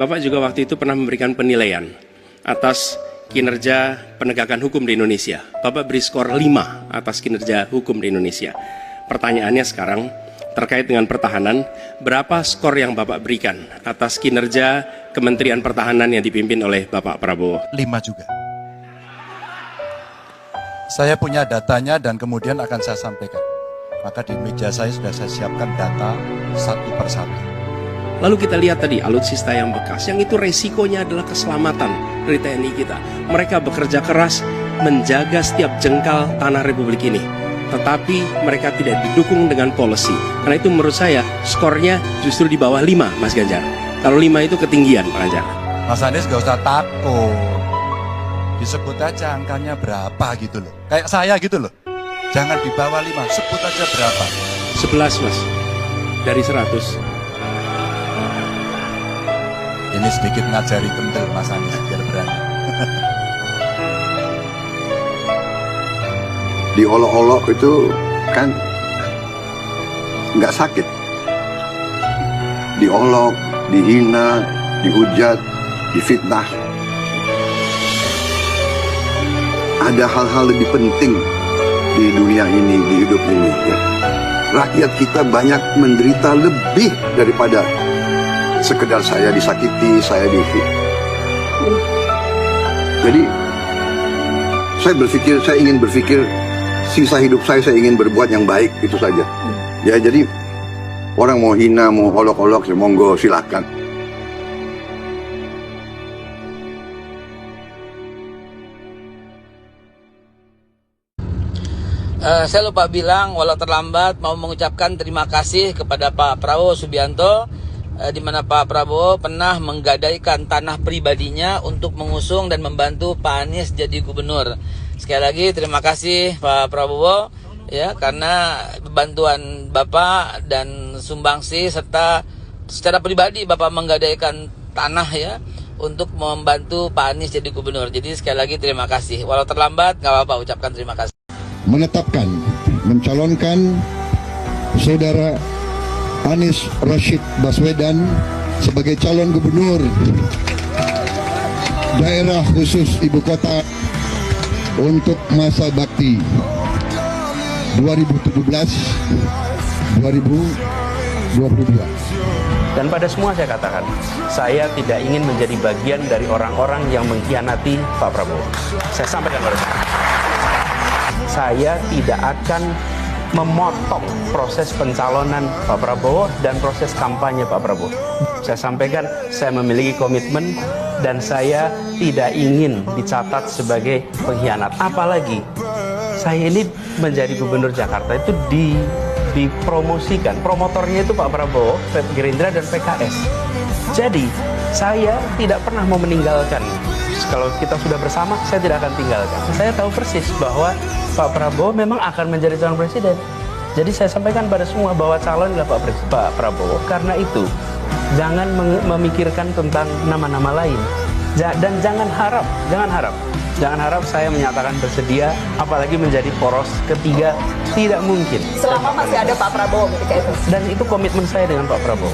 Bapak juga waktu itu pernah memberikan penilaian atas kinerja penegakan hukum di Indonesia. Bapak beri skor 5 atas kinerja hukum di Indonesia. Pertanyaannya sekarang terkait dengan pertahanan, berapa skor yang Bapak berikan atas kinerja Kementerian Pertahanan yang dipimpin oleh Bapak Prabowo? 5 juga. Saya punya datanya dan kemudian akan saya sampaikan. Maka di meja saya sudah saya siapkan data satu persatu. Lalu kita lihat tadi alutsista yang bekas, yang itu resikonya adalah keselamatan dari TNI kita. Mereka bekerja keras menjaga setiap jengkal tanah Republik ini. Tetapi mereka tidak didukung dengan policy. Karena itu menurut saya skornya justru di bawah 5, Mas Ganjar. Kalau 5 itu ketinggian, Pak Ganjar. Mas Anies gak usah takut. Disebut aja angkanya berapa gitu loh. Kayak saya gitu loh. Jangan di bawah 5, sebut aja berapa. 11, Mas. Dari 100. Ini sedikit ngajari kental Mas Anies biar berani. Diolok-olok itu kan nggak sakit. Diolok, dihina, dihujat, difitnah. Ada hal-hal lebih penting di dunia ini, di hidup ini. Ya. Rakyat kita banyak menderita lebih daripada sekedar saya disakiti, saya difitnah. Jadi saya ingin berpikir sisa hidup saya ingin berbuat yang baik, itu saja. Ya, jadi orang mau hina, mau olok-olok, ya monggo silakan. Saya lupa bilang, walau terlambat, mau mengucapkan terima kasih kepada Pak Prabowo Subianto, di mana Pak Prabowo pernah menggadaikan tanah pribadinya untuk mengusung dan membantu Pak Anies jadi gubernur. Sekali lagi terima kasih Pak Prabowo ya, karena bantuan Bapak dan sumbangsi serta secara pribadi Bapak menggadaikan tanah ya untuk membantu Pak Anies jadi gubernur. Jadi sekali lagi terima kasih. Walau terlambat nggak apa-apa, ucapkan terima kasih. Menetapkan, mencalonkan Saudara Anies Rashid Baswedan sebagai calon gubernur daerah khusus ibu kota untuk masa bakti 2017-2022. Dan pada semua saya katakan, saya tidak ingin menjadi bagian dari orang-orang yang mengkhianati Pak Prabowo. Saya sampaikan pada saya tidak akan memotong proses pencalonan Pak Prabowo dan proses kampanye Pak Prabowo. Saya sampaikan, saya memiliki komitmen dan saya tidak ingin dicatat sebagai pengkhianat. Apalagi saya ini menjadi gubernur Jakarta itu dipromosikan. Promotornya itu Pak Prabowo, Gerindra dan PKS. Jadi saya tidak pernah mau meninggalkan. Kalau kita sudah bersama, saya tidak akan tinggalkan. Saya tahu persis bahwa Pak Prabowo memang akan menjadi calon presiden. Jadi saya sampaikan pada semua bahwa calon adalah Pak Prabowo. Karena itu, jangan memikirkan tentang nama-nama lain. Dan jangan harap saya menyatakan bersedia, apalagi menjadi poros ketiga, tidak mungkin. Selama masih ada Pak Prabowo ketika itu. Dan itu komitmen saya dengan Pak Prabowo.